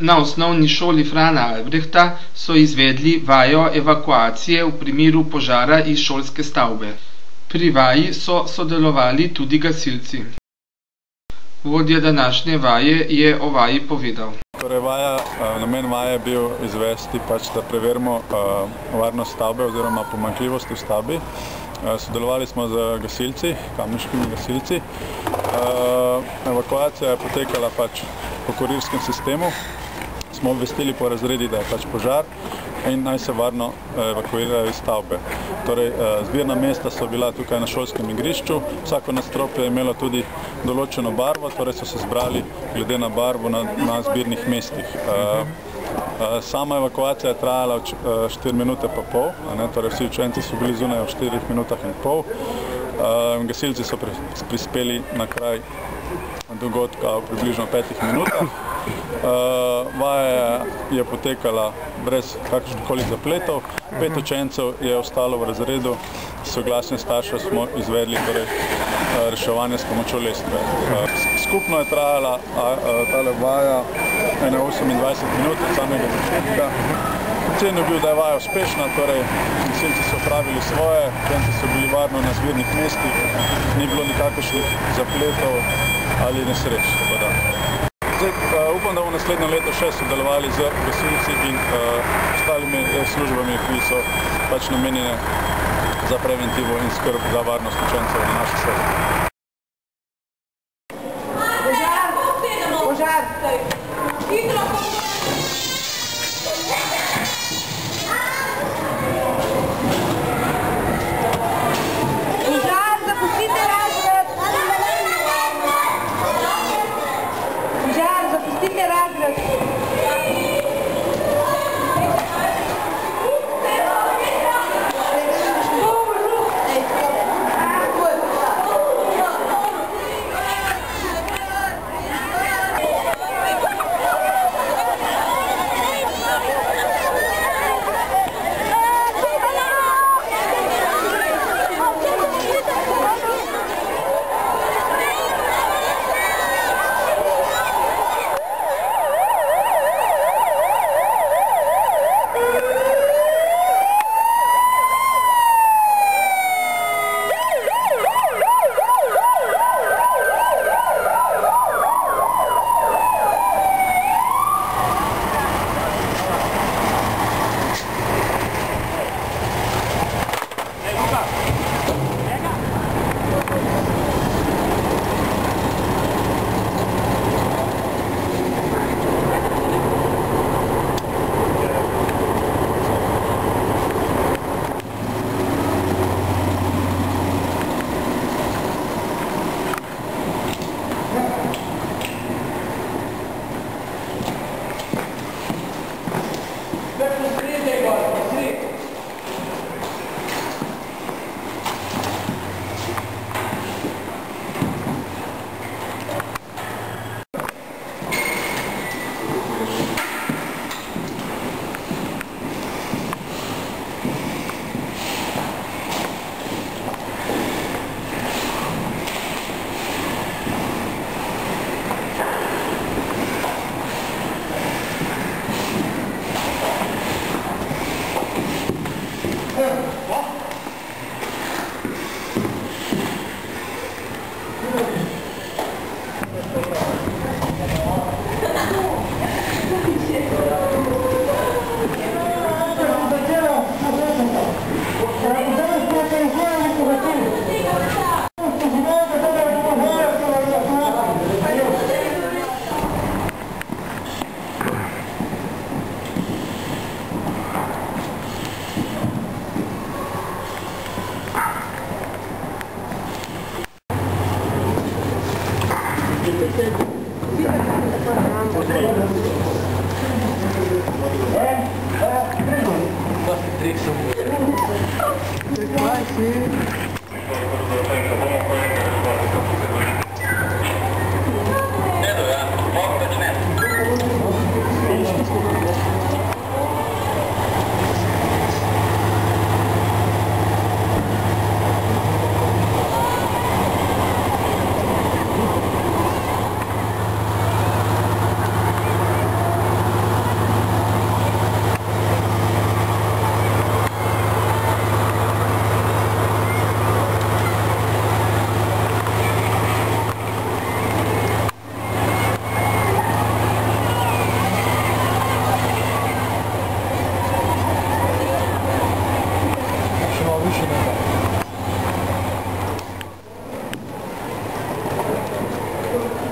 Na osnovni šoli Frana Albrehta so izvedli vajo evakuacije v primeru požara iz šolske stavbe. Pri vaji so sodelovali tudi gasilci. Vodja današnje vaje je o vaji povedal. Torej, namen vaje je bil izvesti, da preverimo varnost stavbe oziroma pomanjkljivosti v stavbi. Sodelovali smo z gasilci, kamniškimi gasilci. Evakuacija je potekala po kurirskem sistemu. Smo obvestili po razredi, da je požar in naj se varno evakuirajo iz stavbe. Torej, zbirna mesta so bila tukaj na šolskem igrišču, vsako nadstropje je imelo tudi določeno barvo, torej so se zbrali glede na barvo na zbirnih mestih. Sama evakuacija je trajala 4 minute pa pol, torej vsi učenci so bili zunaj v 4 minutah in pol. Gasilci so prispeli na kraj dogodka v približno 5 minutah. Vaja je potekala brez kakršnihkoli zapletov. 5 učencev je ostalo v razredu, soglasjem staršev smo izvedli reševanje s pomočjo lestve. Skupno je trajala tale vaja 28 minut od samega začetka. Ocen je bil, da je vaja uspešna, torej gasilci so opravili svoje, učenci so bili varno na zbirnih mestih, ni bilo nikakršnih zapletov ali nesreč. Upam, da bomo naslednje leto še sodelovali z gasilci in ostalimi službami, ki so namenjene za preventivo in skrb za varnost učencev na naši šoli.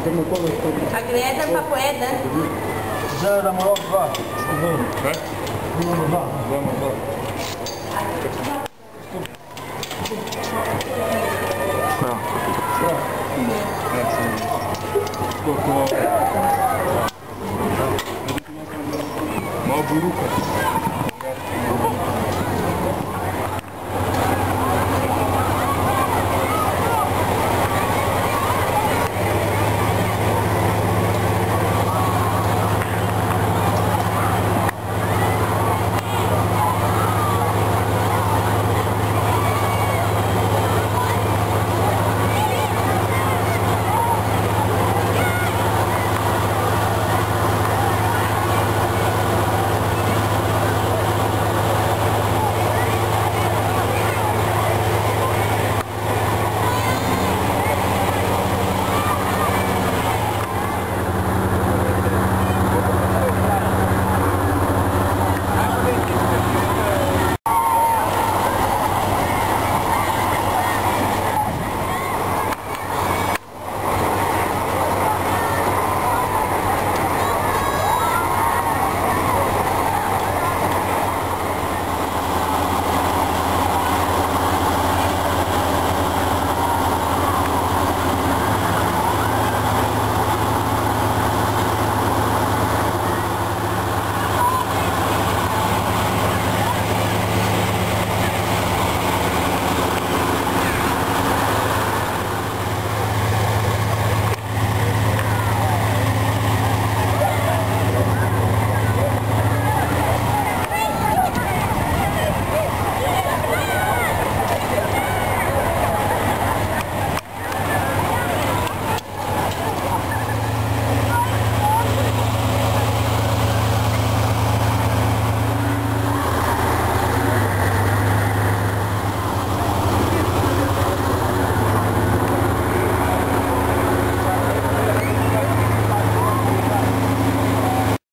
A gledam pa po jedan. Zdaj damo rok dva. Kaj? Damo dva. Damo dva. Malo buruka.